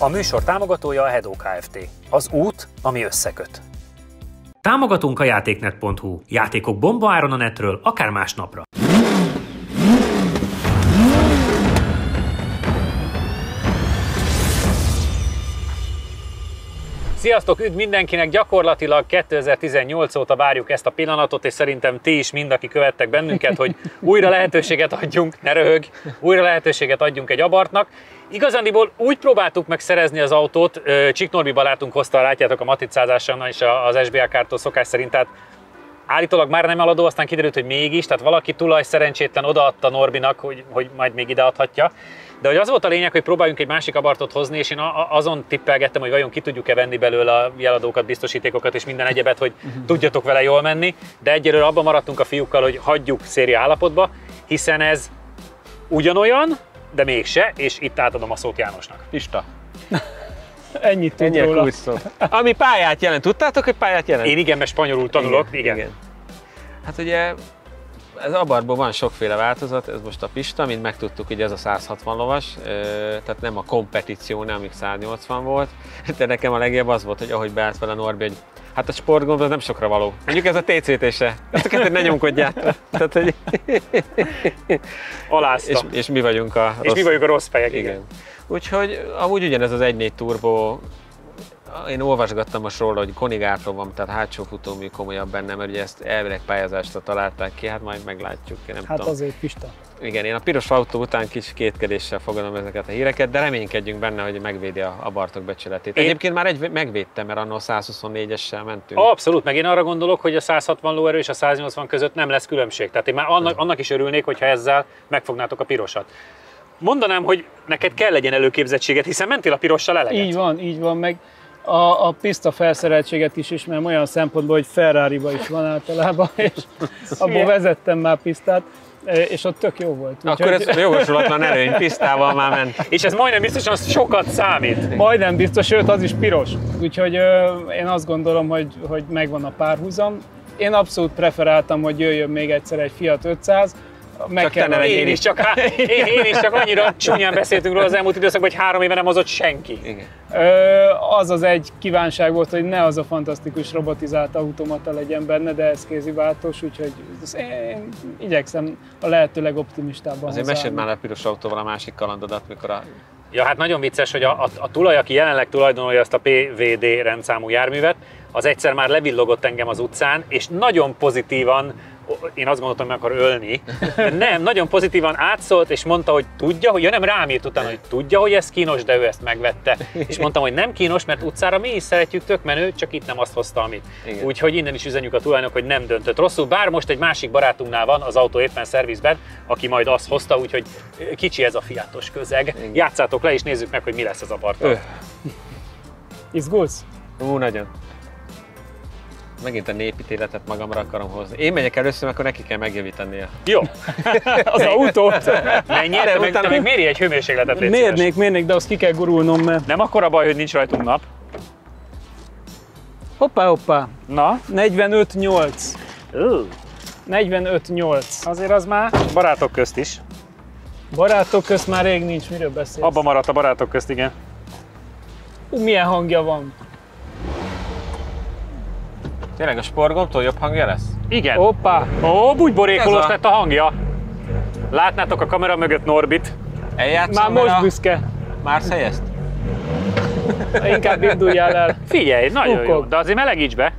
A műsor támogatója a Hedó Kft. Az út, ami összeköt. Támogatunk a játéknet.hu. Játékok bombaáron a netről, akár másnapra. Sziasztok, üdv mindenkinek! Gyakorlatilag 2018 óta várjuk ezt a pillanatot, és szerintem ti is mind, aki követtek bennünket, hogy újra lehetőséget adjunk, ne röhög, újra lehetőséget adjunk egy abartnak. Igazándiból úgy próbáltuk meg szerezni az autót, Csik Norbi barátunk hozta, látjátok a matricázáson és az SBA kártól szokás szerint, tehát állítólag már nem eladó, aztán kiderült, hogy mégis, tehát valaki tulaj szerencsétlen odaadta Norbinak, hogy majd még ideadhatja. De hogy az volt a lényeg, hogy próbáljunk egy másik abartot hozni, és én azon tippelgettem, hogy vajon ki tudjuk-e venni belőle a jeladókat, biztosítékokat és minden egyebet, hogy tudjatok vele jól menni, de egyelőre abban maradtunk a fiúkkal, hogy hagyjuk széria állapotba, hiszen ez ugyanolyan, de mégse, és itt átadom a szót Jánosnak. Pista. Ennyit tud róla. Ami pályát jelent. Tudtátok, hogy pályát jelent? Én igen, mert spanyolul tanulok. Igen. Hát ugye ez abartban van sokféle változat, ez most a pista, mint megtudtuk, hogy ez a 160 lovas, tehát nem a kompetíció, nem amíg 180 volt, de nekem a legjobb az volt, hogy ahogy beállt vele Norbi, hogy hát a sportgomb az nem sokra való. Mondjuk ez a TCT-se. Ezt a kettőt ne nyomkodját. Tehát, hogy... Aláztam. És mi vagyunk a rossz... És mi vagyunk a rossz fejek, igen. Úgyhogy amúgy ugyanez az 1.4 turbo, én olvasgattam most róla, hogy konigátról van, tehát hátsó futómű komolyabb benne, mert ugye ezt elvileg pályázásra találták ki, hát majd meglátjuk. Nem hát tudom. Azért pista. Igen, én a piros autó után kicsi kétkedéssel fogadom ezeket a híreket, de reménykedjünk benne, hogy megvédi a abartok becsületét. Egyébként már megvédtem, mert annól 124-essel mentünk. Abszolút, meg én arra gondolok, hogy a 160 lóerő és a 180 között nem lesz különbség. Tehát én már annak is örülnék, hogyha ezzel megfognátok a pirosat. Mondanám, hogy neked kell legyen előképzettséget, hiszen mentél a pirossal eleget. Így van, meg a pista felszereltséget is ismerem olyan szempontból, hogy Ferrari-ba is van általában, és abból vezettem már pistát, és ott tök jó volt. Akkor ez jogosulatlan előny, pisztával már ment. És ez majdnem biztosan sokat számít. Majdnem biztos, sőt az is piros. Úgyhogy én azt gondolom, hogy megvan a párhuzam. Én abszolút preferáltam, hogy jöjjön még egyszer egy Fiat 500, én is csak annyira csúnyán beszéltünk róla az elmúlt időszakban, hogy 3 éve nem hozott senki. Igen. Az egy kívánság volt, hogy ne az a fantasztikus robotizált automata legyen benne, de ez kéziváltós, úgyhogy én igyekszem a lehető legoptimistábban azért meséld már a piros autóval a másik kalandodat, mikor a... Ja, hát nagyon vicces, hogy a tulaj, aki jelenleg tulajdonolja ezt a PVD rendszámú járművet, az egyszer már levillogott engem az utcán, és nagyon pozitívan, én azt gondoltam, hogy meg akar ölni, de nem, nagyon pozitívan átszólt, és mondta, hogy tudja, hogy nem rám írt utána, hogy tudja, hogy ez kínos, de ő ezt megvette. És mondtam, hogy nem kínos, mert utcára mi is szeretjük, tök menő, csak itt nem azt hozta, amit. Úgyhogy innen is üzenjük a tulajnak, hogy nem döntött rosszul, bár most egy másik barátunknál van az autó éppen szervizben, aki majd azt hozta, úgyhogy kicsi ez a fiatos közeg. Játszátok le, és nézzük meg, hogy mi lesz az abarttal. Izgulsz? Nagyon. Megint a népítéletet magamra akarom hozni. Én megyek először, akkor neki kell megjavítania. Jó. Az autót. Menjél, te meg mérj egy hőmérsékletet, légy szíves. Mérnék, de azt ki kell gurulnom, mert... Nem akkora baj, hogy nincs rajtunk nap. Hoppá. Na? 45-8. 45-8. Azért az már barátok közt is. Barátok közt már rég nincs, miről beszélsz? Abba maradt a barátok közt, igen. Milyen hangja van? Tényleg a sportgombtól jobb hangja lesz? Igen. Hoppá! Ó, bugyborékolós lett a hangja. Látnátok a kamera mögött Norbit. Eljátszom már most büszke. Marseille-t? Inkább induljál el. Figyelj, nagyon jó, de azért melegíts be.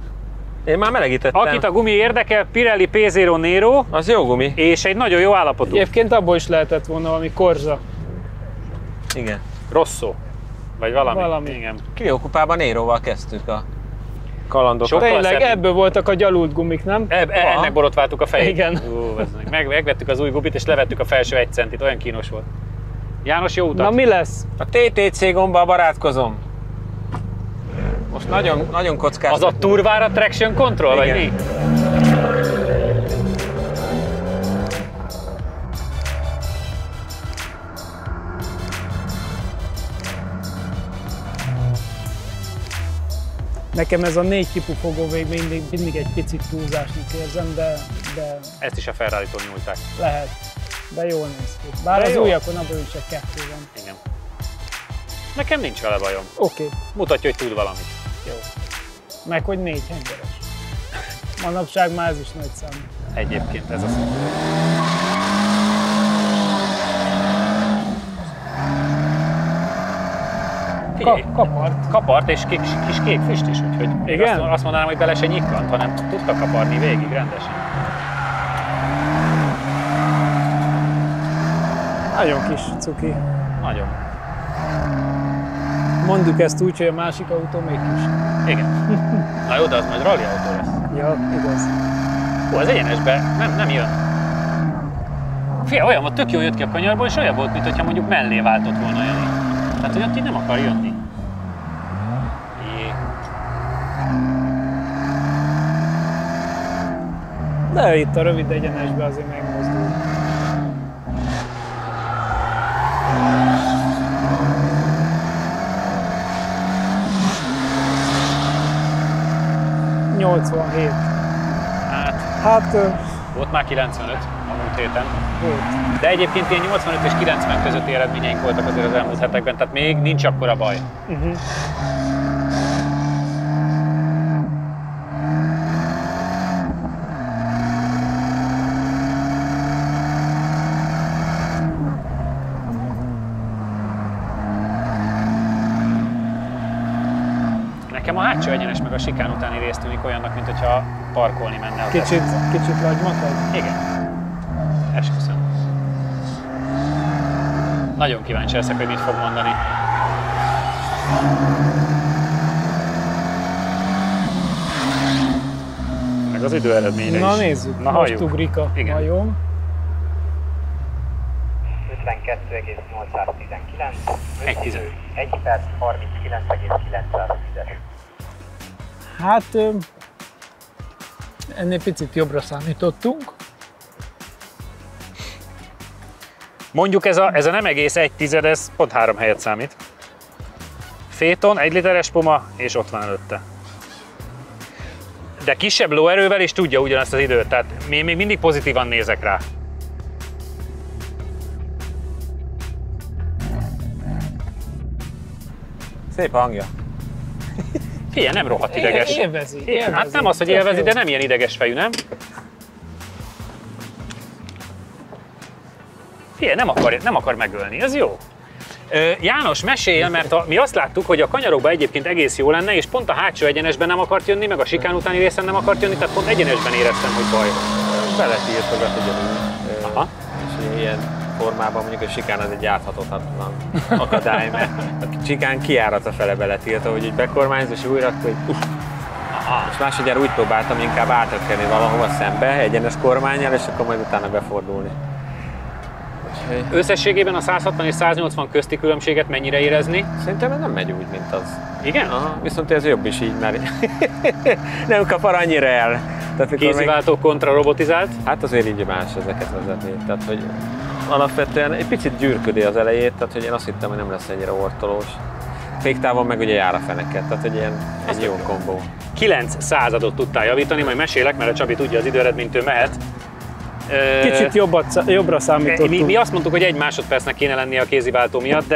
Én már melegítettem. Akit a gumi érdekel, Pirelli P0 Nero. Az jó gumi. És egy nagyon jó állapotú. Egyébként abból is lehetett volna valami Corsa. Igen. Rosszó. Vagy valami. Igen. Clio-kupában Neroval kezdtük a kalandokat. Tényleg ebből voltak a gyalult gumik, nem? Ennek borotváltuk a fejét. Igen. Megvettük az új gumit és levettük a felső 1 centit, olyan kínos volt. János, jó utat! Na mi lesz? A TTC gombbal barátkozom. Most nagyon kockás. Az a Turvara Traction Control, vagy mi? Nekem ez a 4 kipufogó vég mindig egy picit túlzásnak érzem, de... Ezt is a Ferrari-tól nyúlták. Lehet, de jól néz ki. Bár az újakon abban is csak 2 van. Igen. Nekem nincs vele bajom. Oké. Mutatja, hogy tud valamit. Jó. Meg hogy 4 hengeres. Manapság már ez is nagy szám. Egyébként ez a szó. Kapart és kis kék füst is, úgyhogy még igen? azt mondanám, hogy bele se nyikkant, hanem tudta kaparni végig rendesen. Nagyon kis cuki. Nagyon. Mondjuk ezt úgy, hogy a másik autó még kis. Igen. Na jó, de az majd rally autó lesz. Ja, igaz. Ó, az egyenesbe nem jön. Fia, olyan volt, tök jól jött ki a kanyarból, és olyan volt, mintha mondjuk mellé váltott volna Jani. Tehát, hogy ott így nem akar jönni. De itt a rövid egyenesbe azért megmozdul. Hát volt már 95 a múlt héten. volt. De egyébként ilyen 85 és 90 közötti eredményeink voltak azért az elmúlt hetekben, tehát még nincs akkora baj. Nekem a hátsó egyenes meg a sikán utáni rész tűnik olyannak, mint hogyha parkolni menne. Kicsit lagymatag? Igen. Esküszöm. Nagyon kíváncsi leszek, hogy mit fog mondani. Meg az idő eredményre is. Na nézzük, na, most halljuk. ugrik a majom. 52,819. 1 perc 39,910-es. Hát ennél picit jobbra számítottunk. Mondjuk ez a nem egész 1/10, ez pont 3 helyet számít. Féton, 1 literes puma, és ott van előtte. De kisebb lóerővel is tudja ugyanazt az időt, tehát én még mindig pozitívan nézek rá. Szép hangja. Figyelj, nem rohadt ideges. Élvezi. Hát nem az, hogy élvezi, de nem ilyen ideges fejű, nem? Figyelj, nem akar megölni, ez jó. János, mesélj el, mert mi azt láttuk, hogy a kanyarokban egyébként egész jó lenne, és pont a hátsó egyenesben nem akart jönni, meg a sikán utáni részen nem akart jönni, tehát pont egyenesben éreztem, hogy baj. Beletiltogat ugyanúgy. Aha. És ilyen formában mondjuk a sikán az egy áthatatlan akadály, mert a sikán kiárata fele beletiltva, hogy így bekormányz, és újra, hogy és másodjára úgy próbáltam inkább átrakni valahova szembe, egyenes kormánnyal, és akkor majd utána befordulni. Összességében a 160 és 180 közti különbséget mennyire érezni? Szerintem ez nem megy úgy, mint az. Igen? Aha, viszont ez jobb is így, mert nem kapar annyira el. Kéziváltó kontra robotizált? Hát azért így más ezeket vezetni. Tehát, hogy alapvetően egy picit gyűrködi az elejét, tehát hogy én azt hittem, hogy nem lesz ennyire ortolós. Féktávon meg ugye jár a feneket, tehát hogy ilyen egy jó kombó. 9 századot tudtál javítani, majd mesélek, mert a Csabi tudja az időeredményt, ő mehet. Kicsit jobbra számítottunk. Mi azt mondtuk, hogy 1 másodpercnek kéne lennie a kéziváltó miatt,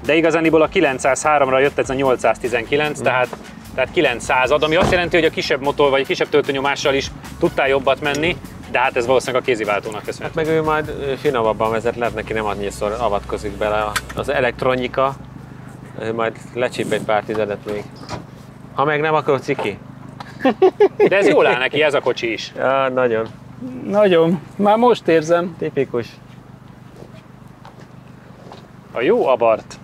de igazániból a 903-ra jött ez a 819, tehát 900, ami azt jelenti, hogy a kisebb motor vagy a kisebb töltőnyomással is tudtál jobbat menni, de hát ez valószínűleg a kéziváltónak köszönhető. Hát meg ő majd finomabban vezet, lehet neki nem annyiszor avatkozik bele az elektronika, ő majd lecsíp egy pár tizedet még. Ha meg nem, akkor ciki. De ez jól áll neki, ez a kocsi is. Ja, nagyon. Nagyon. Már most érzem. Tipikus. A jó abart.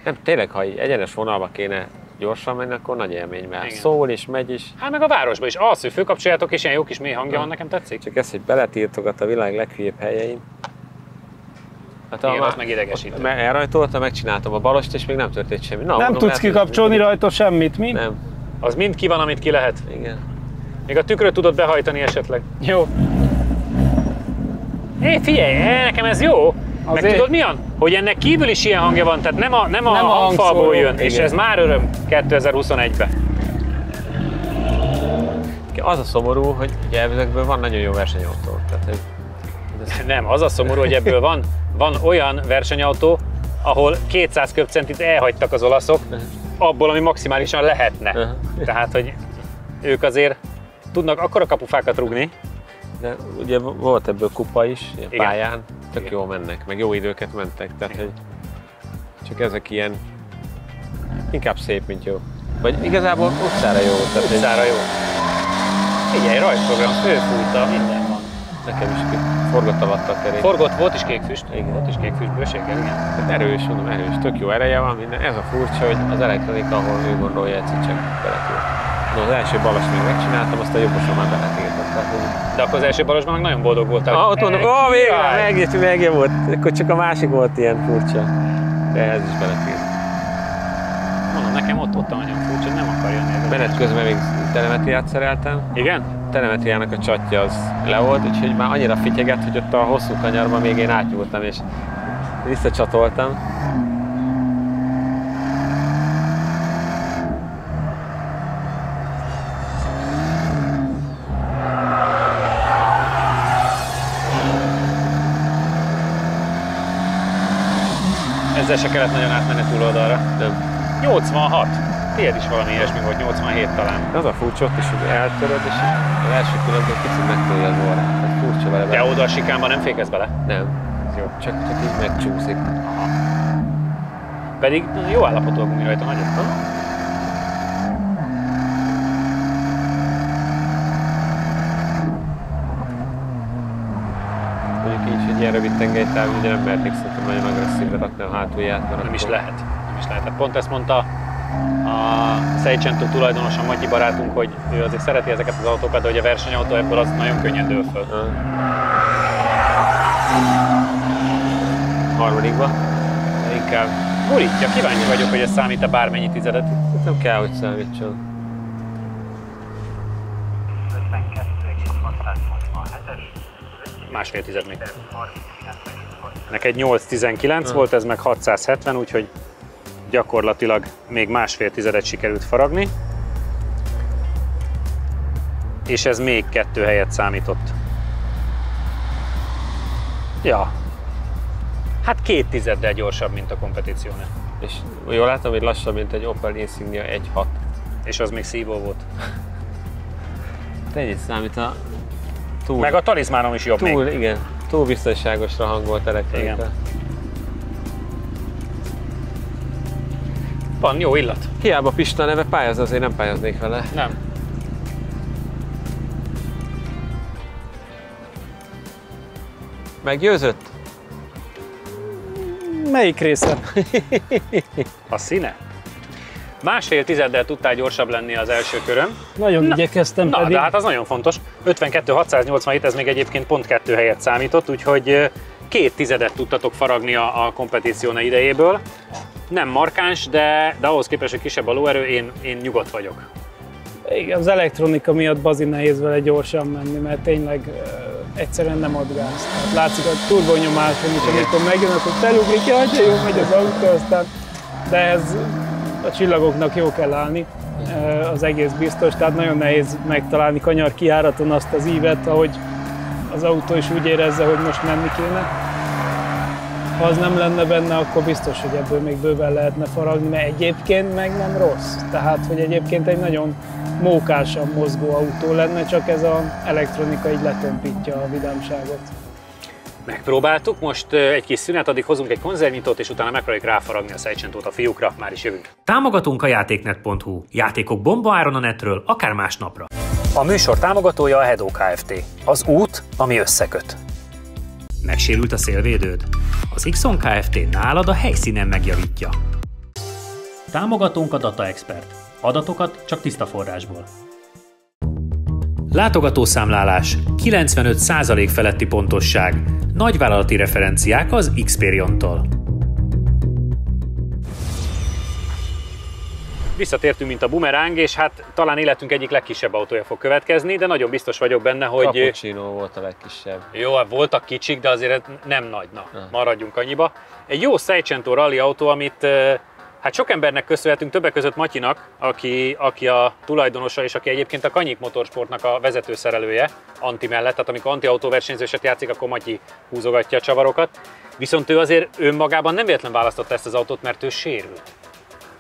Nem, tényleg, ha így egyenes vonalba kéne gyorsan menni, akkor nagy élmény, mert igen. Szól is, megy is. Hát meg a városban is. Az, hogy főkapcsoljátok és ilyen jó kis mély hangja van, nekem tetszik. Csak ez, hogy beletiltogat a világ leghülyébb helyein. Hát igen, az meg idegesítő. Elrajtoltam, megcsináltam a balost, és még nem történt semmi. Na, nem mondom, tudsz kikapcsolni rajta semmit, mi? Nem. Az mind ki van, amit ki lehet. Igen. Még a tükröt tudod behajtani esetleg. Jó. Figyelj, nekem ez jó. Meg tudod mi van? Hogy ennek kívül is ilyen hangja van, tehát nem a hangfalból jön, igen. És ez már öröm 2021-ben. Az a szomorú, hogy ezekből van nagyon jó versenyautó. Tehát, Nem, az a szomorú, hogy ebből van olyan versenyautó, ahol 200 köbcentit elhagytak az olaszok, abból, ami maximálisan lehetne. Tehát, hogy ők azért tudnak akkora kapufákat rúgni. De ugye volt ebből kupa is, ilyen Igen. pályán, tök Igen. jól mennek, meg jó időket mentek, tehát hogy csak ezek ilyen, inkább szép, mint jó. Vagy igazából utcára jó. Tehát Utcára jó. Figyelj, rajtprogram, főfújta, minden van. Nekem is forgott alatt a kerék. Forgott, volt is kékfüst, volt is kékfüst bőséggel, igen. Tehát erős, mondom, erős, tök jó ereje van minden. Ez a furcsa, hogy az elektronika, ahol ő gondolja, egyszer csak beletér. No, az első balas még megcsináltam, azt a jobbosan már beletértem. De akkor az első balosban meg nagyon boldog voltál. Ott mondom, végre, megjavult, akkor csak a másik volt ilyen furcsa. De ez is beletért. Mondom, nekem ott nagyon furcsa, hogy nem akar jönni. Menet közben még telemetriát szereltem. Igen? Telemetriának a csatja az le volt, úgyhogy már annyira fityegett, hogy ott a hosszú kanyarban még én átnyúltam és visszacsatoltam. Ezzel se kellett nagyon átmenni túloldalra. Nem. 86. Tiéd is valami ilyesmi volt, 87 talán. Az a furcsa ott is, hogy eltöröd, és az első pillanatban picit megtolja az orrát. Ez furcsa vele. De oda a sikánban nem fékez bele? Nem. Jó. Csak így megcsúszik. Aha. Pedig jó állapotú a gumi rajta, nagyon. Mondjuk így, hogy ilyen rövid tengelytáv, ugye nem merték szerintem nagyon agresszívre rakni a hátulját. Mert Nem is lehet. Nem is lehet. Pont ezt mondta a Seicento tulajdonosa, Matyi barátunk, hogy ő azért szereti ezeket az autókat, de hogy a versenyautó ebből az nagyon könnyen dől föl. Harmadikba? Inkább gurítja, kíváncsi vagyok, hogy ez számít-e bármennyi tizedet. Nem kell, hogy számítson. 1,5 tized még. Neked 8,19 volt, ez meg 670, úgyhogy gyakorlatilag még 1,5 tizedet sikerült faragni. És ez még 2 helyet számított. Ja. Hát 2 tizeddel gyorsabb, mint a Competizione. És jól látom, hogy lassabb, mint egy Opel Insignia 1.6. És az még szívó volt. De ennyit számít a túl... Meg a talizmánom is jobb túl, még. igen, túl biztonságosra hangolt elektronika. Igen. Van jó illat. Hiába Pista neve pályáz, azért nem pályáznék vele. Nem. Meggyőzött? Melyik része? A színe? 1,5 tizeddel tudtál gyorsabb lenni az első körön. Nagyon igyekeztem Na, pedig. de hát az nagyon fontos. 52-687, ez még egyébként pont 2 helyet számított, úgyhogy 2 tizedet tudtatok faragni a Competizione idejéből. Nem markáns, de ahhoz képest, hogy kisebb a lóerő, én nyugodt vagyok. Igen, az elektronika miatt bazi nehéz vele gyorsan menni, mert tényleg egyszerűen nem ad gázt. Tehát látszik a turbonyomáson is, amikor megjön, akkor felugrik, jaj, de jó megy az autó, aztán, de ez a csillagoknak jó kell állni, az egész biztos, tehát nagyon nehéz megtalálni kanyar kijáraton azt az ívet, ahogy az autó is úgy érezze, hogy most menni kéne. Ha az nem lenne benne, akkor biztos, hogy ebből még bőven lehetne faragni, mert egyébként meg nem rossz. Tehát, hogy egyébként egy nagyon mókásan mozgó autó lenne, csak ez az elektronika így letompítja a vidámságot. Megpróbáltuk, most egy kis szünet, addig hozunk egy konzervnyitót, és utána megpróbáljuk ráfaragni a Seicentót a fiúkra, már is jövünk. Támogatunk a játéknet.hu. Játékok bomba áron a netről, akár másnapra. A műsor támogatója a Hedó Kft. Az út, ami összeköt. Megsérült a szélvédőd? Az Xon Kft. Nálad a helyszínen megjavítja. Támogatunk a Data Expert. Adatokat csak tiszta forrásból. Látogatószámlálás, 95% feletti pontosság, nagyvállalati referenciák az Xperion-tól. Visszatértünk, mint a bumeráng, és hát talán életünk egyik legkisebb autója fog következni, de nagyon biztos vagyok benne, hogy... Cappuccino volt a legkisebb. Jó, voltak kicsik, de azért nem nagy, maradjunk annyiba. Egy jó Seicento rally autó, amit Hát sok embernek köszönhetünk, többek között Matyinak, aki a tulajdonosa, és aki egyébként a Kanyik Motorsportnak a vezetőszerelője, Anti mellett, tehát amikor Anti autóversenyzőset játszik, akkor Matyi húzogatja a csavarokat. Viszont ő azért önmagában nem véletlen választotta ezt az autót, mert ő sérült.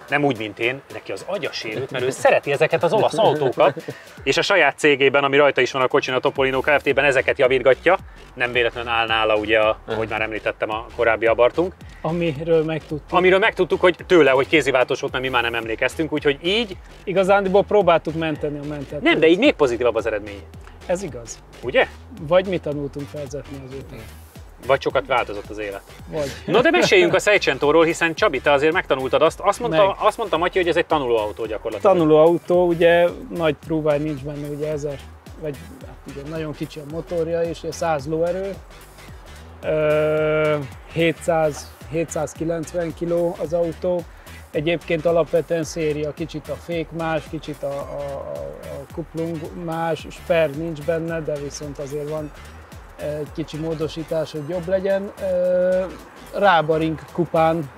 Nem úgy, mint én, neki az agya sérült, mert ő szereti ezeket az olasz autókat, és a saját cégében, ami rajta is van a kocsin, a Topolino Kft-ben ezeket javítgatja. Nem véletlenül áll nála, ugye, ahogy már említettem, a korábbi abartunk. Amiről megtudtuk, hogy tőle, hogy kéziváltós volt, mert mi már nem emlékeztünk, úgyhogy így... Igazándiból próbáltuk menteni a mentetőt. Nem, de így még pozitívabb az eredmény. Ez igaz. Ugye? Vagy mi tanultunk vezetni azóta. Vagy sokat változott az élet. Vagy. No, de meséljünk a Seicentóról, hiszen Csabi, te azért megtanultad azt. Azt mondta Matyi, hogy ez egy tanulóautó gyakorlatilag. Tanulóautó, ugye nagy próbány nincs benne, ugye 1000, vagy hát ugye nagyon kicsi a motorja, és 100 lóerő. 790 kg az autó. Egyébként alapvetően széria, kicsit a fék más, kicsit a kuplung más, sper nincs benne, de viszont azért van egy kicsi módosítás, hogy jobb legyen. Rábaring kupán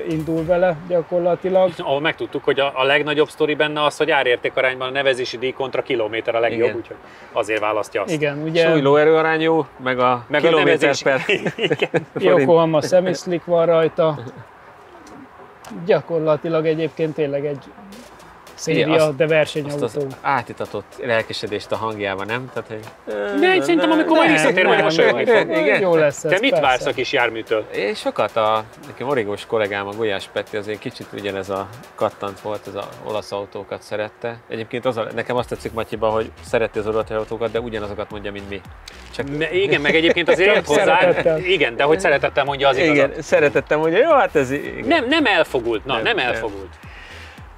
indul vele gyakorlatilag. Ahol megtudtuk, hogy a legnagyobb sztori benne az, hogy árértékarányban a nevezési díj kontra kilométer a legjobb, úgyhogy azért választja azt. Igen, ugye... Súly lóerőarányú, meg a kilométer per... Yokohama semi-slick van rajta. Gyakorlatilag egyébként tényleg egy széria, de versenyautó. Azt az átitatott lelkesedést a hangjában, nem? Tehát, hogy... De szerintem, amikor majd visszatér, majd mosolyogni fog. Jó lesz ez, te mit persze. vársz a kis járműtől? Én sokat nekem origós kollégám, a Gulyás Peti azért kicsit ugyanez a kattant volt, ez az olasz autókat szerette. Egyébként nekem azt tetszik Matyiban, hogy szereti az olasz autókat, de ugyanazokat mondja, mint mi. Csak... Igen, meg egyébként azért ért hozzá. Igen, de hogy szeretettel mondja az igazat. Igen, szeretettel mondja, jó, hát ez... Igen. Nem elfogult, nem elfogult.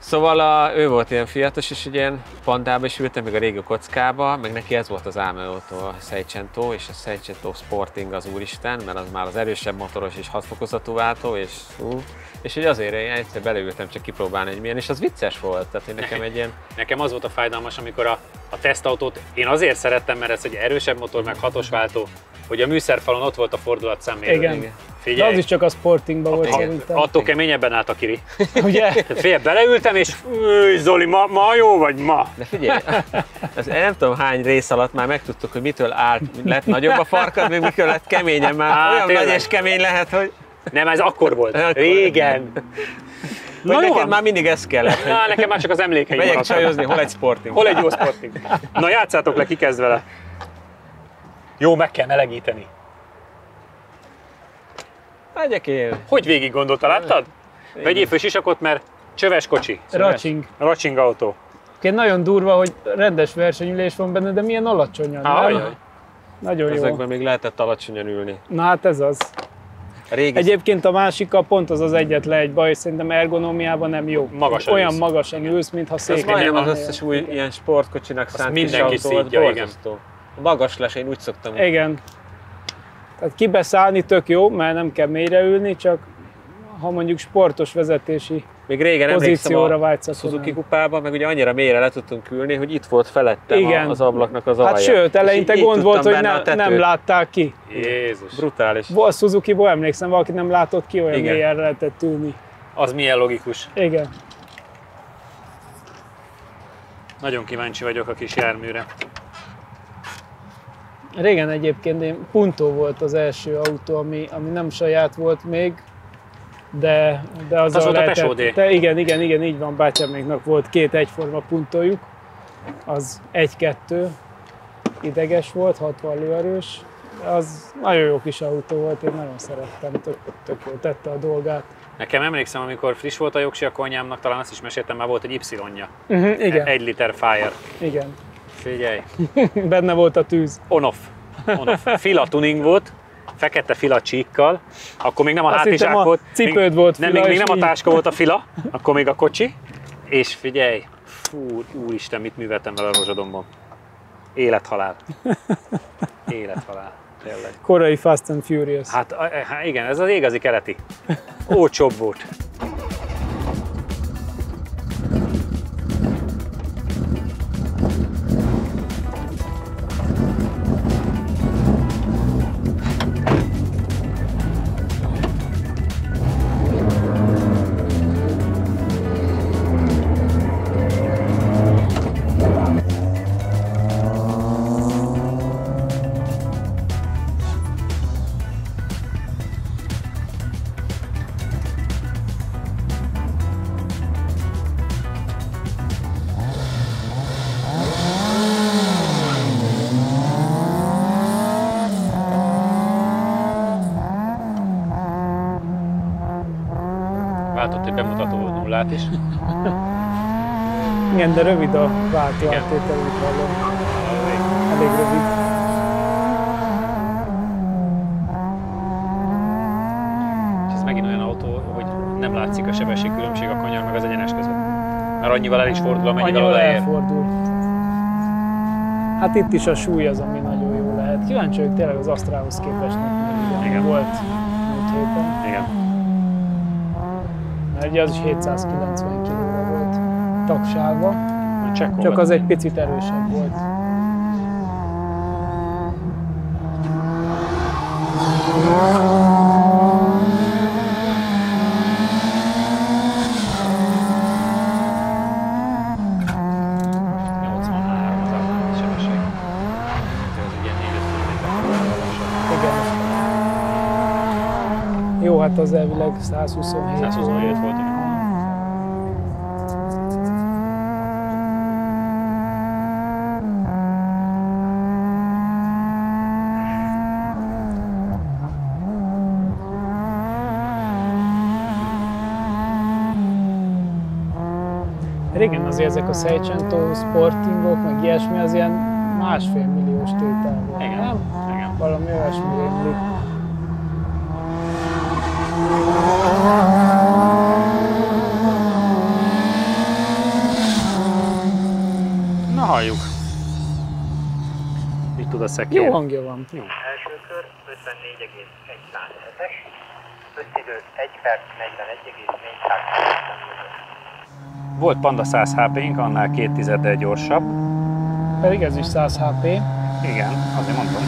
Szóval ő volt ilyen fiatos, és ilyen pandába is ültem, meg a régi kockába, meg neki ez volt az álmautó, a Seicento, és a Seicento Sporting az úristen, mert az már az erősebb motoros és 6 fokozatú váltó, és így azért én egyszer beleültem csak kipróbálni, hogy milyen, és az vicces volt, tehát én nekem egy ilyen... Nekem az volt a fájdalmas, amikor a tesztautót én azért szerettem, mert ez egy erősebb motor, meg 6-os váltó, hogy a műszerfalon ott volt a fordulat szemmérő. Igen. Figyelj, de az is csak a Sportingban volt szerintem. Attól keményebben állt a Kiri. Ugye? Figyelj, beleültem és Zoli, ma jó vagy ma? De figyelj, az nem tudom hány rész alatt már megtudtuk, hogy mitől lett nagyobb a farkad, még mikor lett keményen, már olyan tényleg. nagy és kemény lehet, hogy... Nem, ez akkor volt. Régen. Na, neked már mindig ez kellett. Nekem már csak az emlékeim megyek maradtak. csajozni, hol egy Sporting. Hol egy jó Sporting. Na játszátok le, ki kezd vele. Jó, meg kell melegíteni. Megyek én. Hogy végig gondolta, láttad? Vegyél fő sisakot, mert csöves kocsi. Racsing autó. Nagyon durva, hogy rendes versenyülés van benne, de milyen alacsonyan. Nagyon jó. Ezekben még lehetett alacsonyan ülni. Na hát ez az. Egyébként a másikkal pont az egyetlen egy baj, szerintem ergonómiában nem jó. Olyan magasan ülsz, mintha széken. Ez majdnem az összes új ilyen sportkocsinak szánt kis autó, borzasztó. Magas lesz, én úgy szoktam. Igen. Tehát kibeszállni tök jó, mert nem kell mélyre ülni, csak ha mondjuk sportos vezetési még régen pozícióra vágysz. A Suzuki kupában, meg ugye annyira mélyre le tudtunk ülni, hogy itt volt felettem az ablaknak az alja. Hát sőt, eleinte gond volt, hogy nem látták ki. Jézus. Brutális. A Suzukiból emlékszem, valaki nem látott ki, olyan mélyen lehetett ülni. Az milyen logikus. Igen. Nagyon kíváncsi vagyok a kis járműre. Régen egyébként Punto volt az első autó, ami nem saját volt még, de az volt a Tesódé. Igen, így van, bátyáméknak volt 2 egyforma Puntójuk, az 1-2 ideges volt, 60 lóerős, az nagyon jó kis autó volt, én nagyon szerettem, tök jól tette a dolgát. Nekem emlékszem, amikor friss volt a jogsi a konyámnak, talán azt is meséltem, már volt egy Y-ja. Igen. 1 liter Fire. Igen. Figyelj. Benne volt a tűz. On-off. Fila tuning volt, fekete fila csíkkal, akkor még nem a hátizsák volt. Cipőd volt fila, még nem a táska volt a fila, akkor még a kocsi. És figyelj, úristen, mit műveltem vele a Rozsadomban. Élethalál. Élethalál. Tényleg. Korai Fast and Furious. Hát igen, ez az igazi keleti. Olcsóbb volt. nullát is. Igen, de rövid a váltóáttétel, úgy hallom. Elég rövid. És ez megint olyan autó, hogy nem látszik a sebességkülönbség a kanyar meg az egyenes között. Mert annyival el is fordul, amennyivel odaér. Elfordul. Hát itt is a súly az, ami nagyon jó lehet. Kíváncsi vagyok tényleg az Astrahoz képest, mert igen. Volt múlt héten. Igen. Mert ugye az is 790 kg volt tagsága, csak az egy picit erősebb volt. Jó, hát az elvileg 127. 127 volt. Régen azért ezek a Seicento Sportingok, meg ilyesmi, az ilyen 1,5 milliós tétel volt. Igen. Nem? Igen. Valami olyasmi rémlik. Na halljuk. Így tud a szekér. Jó hangja van. Jó. Első kör 54,1-es, összidő 1 perc 41,4. Volt Panda 100 HP-nk, annál 2 tizeddel gyorsabb. Pedig ez is 100 HP. Igen, azért mondtam.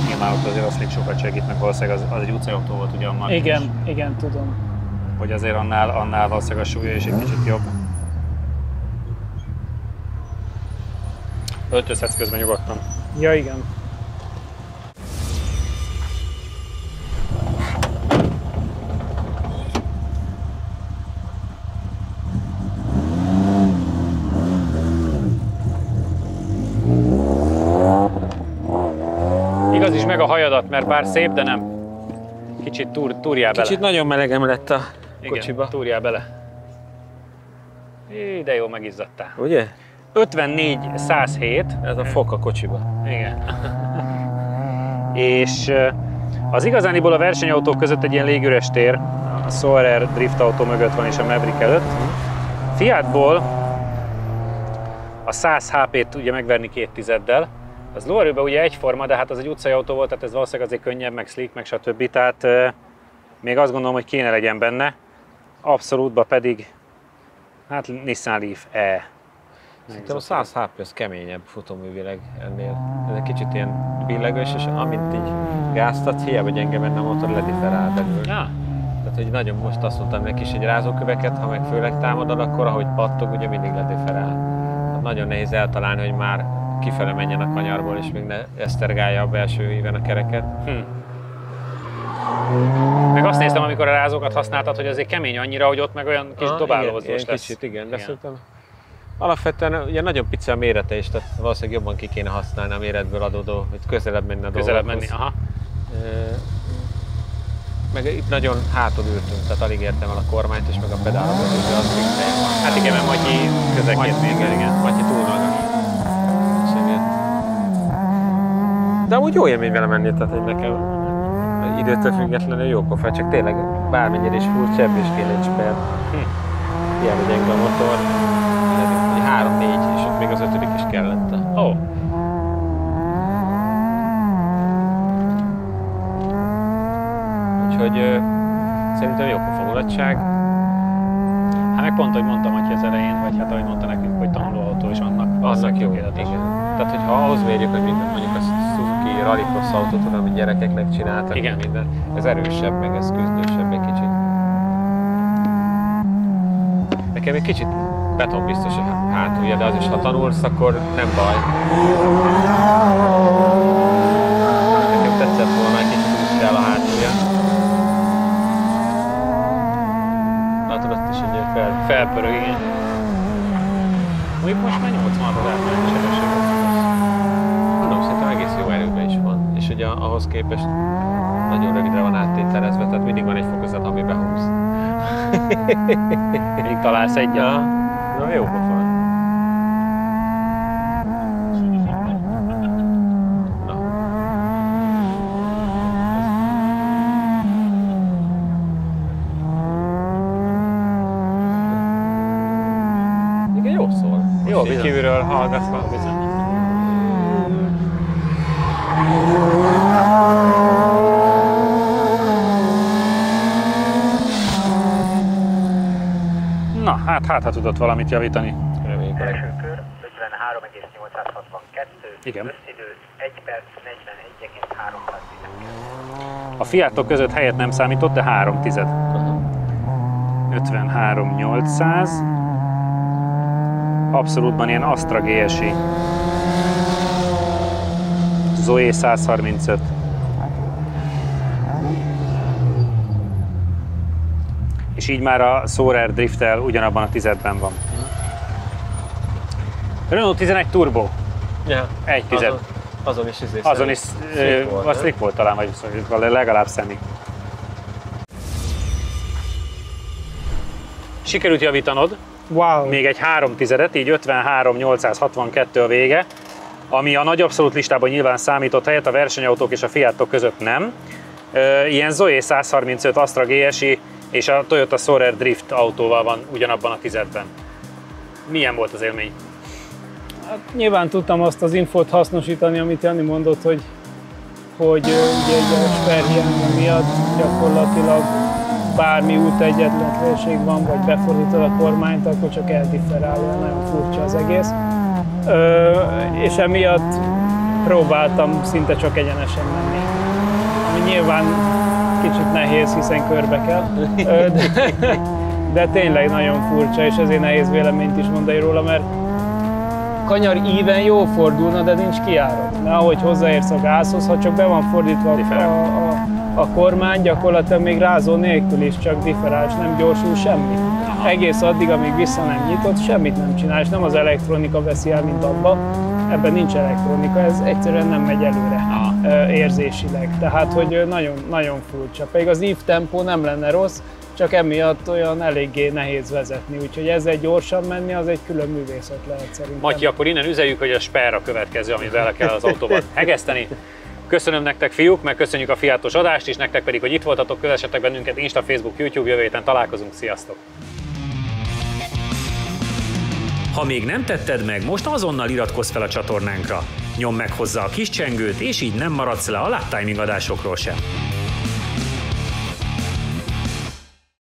Nyilván ott azért azt még sokat segít, meg valószínűleg az egy utcai autó volt ugye a Mark Igen, is. igen, tudom. Hogy azért annál valószínűleg a súlya is egy kicsit jobb. Öltözhetsz közben nyugodtan. Ja, igen. Igaz is meg a hajadat, mert bár szép, de nem. Kicsit túrjál bele. Kicsit nagyon melegem lett a Igen, kocsiba. túrjál bele. De jó, megizzadtál. Ugye? 54-107. Ez a fok a kocsiba. Igen. És az igazániból a versenyautók között egy ilyen légüres tér, a Soarer drift autó mögött van és a Maverick előtt. Fiatból a 100 HP-t ugye megverni 2 tizeddel. Az lóerőben ugye egyforma, de hát az egy utcai autó volt, tehát ez valószínűleg azért könnyebb, meg slick, meg stb. Tehát még azt gondolom, hogy kéne legyen benne. Abszolútban pedig, hát Nissan Leaf E. Szerintem a 100 HP az keményebb futóművileg ennél. Ez egy kicsit ilyen billegős, és amint így gáztatsz, hiába gyenge benne a motor, ledifferál belül. Ja. Tehát, hogy nagyon most azt mondtam neki is, egy rázóköveket, ha meg főleg támadod, akkor ahogy pattog, ugye mindig ledifferál. Hát nagyon nehéz eltalálni, hogy már kifele menjen a kanyarból, és még ne esztergálja a belső íven a kereket. Meg azt néztem, amikor a rázókat használtad, hogy azért kemény annyira, hogy ott meg olyan kis dobálózós lesz. Kicsit, igen, de szerintem alapvetően ugye nagyon pici a mérete is, tehát valószínűleg jobban ki kéne használni a méretből adódó, hogy közelebb menni a Közelebb menni, dolgokhoz. aha. Meg itt nagyon hátul ültünk, tehát alig értem el a kormányt és meg a pedálokat, úgyhogy az még helyen van. Hát igen, mert Matyi közel 2 méter, igen. Matyi túl magas. És emiatt. De amúgy jó élmény vele menni, tehát hogy nekem időtől függetlenül jó pofa, csak tényleg bármennyire is furcsa, ebből is kéne egy spare. Hiába gyenge a motor. 3-4, és ott még az 5. is kellett. Ó. Úgyhogy szerintem jó pofa mulatság. Hát meg pont, hogy mondtam Matyi az elején, vagy hát ahogy mondta nekünk, hogy tanulóautó is annak jó. tökéletes. Igen. Tehát, hogyha ahhoz mérjük, hogy mondjuk a Suzuki Rallycross autót, tudom, hogy gyerekeknek csináltak, Igen. minden, ez erősebb, meg ez küzdősebb egy kicsit. Nekem egy kicsit betonbiztos a hátulja, de az is, ha tanulsz, akkor nem baj. Nekem tetszett volna, egy kicsit úgy kell a hátulja. Látod, ott is ugye Felpörög, igen. Mondjuk most már 80-ra lehet menni sebességet. Mondom, szerintem egész jó erőben is van. És ugye ahhoz képest nagyon rövidre van áttételezve, tehát mindig van egy fokozat, ami behúz. Még találsz egyet. Ja, na jó pofa. Igen, jó szól. Jó, Most így kívülről hallgatva. Na, hát tudott valamit javítani. Reménykedek. Első kör 53,862. Igen. Összidő 1 perc 41,3. A Fiatok között helyet nem számított, de 3 tized. 53.800. Abszolútban ilyen Astra GSI. Zoe 135. És így már a Soarer Drift-tel ugyanabban a tizedben van. Renault 11 Turbo. Ja, 1 tized. azon is Azon is volt, slick volt talán, vagy legalább szemi. Sikerült javítanod, Wow. még egy 3 tizedet, így 53.862 a vége, ami a nagy abszolút listában nyilván számított helyet, a versenyautók és a Fiatok között nem. Ilyen Zoe 135 Astra GSI és a Toyota Soarer Drift autóval van ugyanabban a tizedben. Milyen volt az élmény? Hát nyilván tudtam azt az infót hasznosítani, amit Jani mondott, hogy ugye a sperhiánya miatt gyakorlatilag bármi útegyenletlenség van, vagy befordítod a kormányt, akkor csak eldifferál, nagyon furcsa az egész. És emiatt próbáltam szinte csak egyenesen menni. Ami nyilván kicsit nehéz, hiszen körbe kell. De tényleg nagyon furcsa, és ezért nehéz véleményt is mondani róla, mert kanyar íven jól fordulna, de nincs kiárat. Mert ahogy hozzáérsz a gázhoz, ha csak be van fordítva a kormány, gyakorlatilag még rázó nélkül is csak differál, és nem gyorsul semmi. Egész addig, amíg vissza nem nyitott, semmit nem csinál, és nem az elektronika veszi el, mint abban. Ebben nincs elektronika, ez egyszerűen nem megy előre érzésileg. Tehát, hogy nagyon, nagyon furcsa. Pedig az ív tempó nem lenne rossz, csak emiatt olyan eléggé nehéz vezetni, úgyhogy ezzel gyorsan menni, az egy külön művészet lehet szerintem. Matyi, akkor innen üzeljük, hogy a Sper a következő, amit bele kell az autóban hegeszteni. Köszönöm nektek, fiúk, meg köszönjük a Fiatos adást is, nektek pedig, hogy itt voltatok, kövessetek bennünket Insta, Facebook, YouTube, jövő héten találkozunk, sziasztok! Ha még nem tetted meg, most azonnal iratkozz fel a csatornánkra. Nyomd meg hozzá a kis csengőt, és így nem maradsz le a Lap Timing adásokról sem.